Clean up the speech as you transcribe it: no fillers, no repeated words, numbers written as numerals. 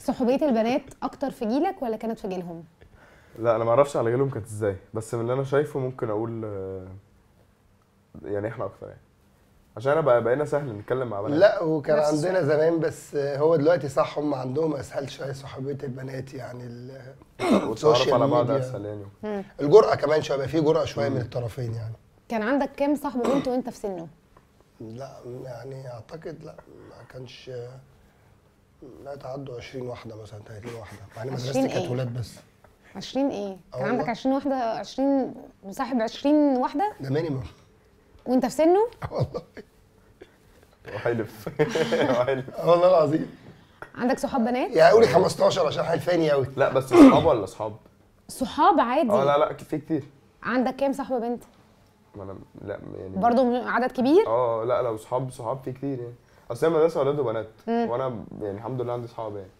صحوبيه البنات اكتر في جيلك ولا كانت في جيلهم؟ لا انا ما اعرفش على جيلهم كانت ازاي، بس من اللي انا شايفه ممكن اقول يعني احنا اكتر يعني، عشان انا بقينا سهل نتكلم مع بنات. لا وكان نفس عندنا السؤال. زمان، بس هو دلوقتي صح هم عندهم اسهل شويه صحوبيه البنات يعني والتعرف السوشيال على بعض ميديا. اسهل يعني. الجرأة كمان شويه، بقى في جرأة شويه من الطرفين يعني. كان عندك كام صاحب بنت وانت في سنه؟ لا يعني اعتقد لا ما كانش، لا تعدوا 20 واحده مثلا 30 واحده، مع ان 20 مدرستي كانت إيه؟ ولاد بس. 20 ايه؟ كان والله. عندك 20 واحده؟ 20 مصاحب 20 واحده ده مينيمم. وانت في سنه؟ والله. وحلف وحلف. والله العظيم. عندك صحاب بنات؟ يعني قولي 15 عشان حلفاني قوي. لا بس اصحاب ولا اصحاب؟ صحاب عادي. لا لا في كتير. عندك كام صاحبه بنت؟ ما انا لا يعني برضو عدد كبير؟ لا لو صحاب في كتير يعني، اصل هي مدرسه ولاد وبنات، وانا يعني الحمد لله عندي صحاب يعني.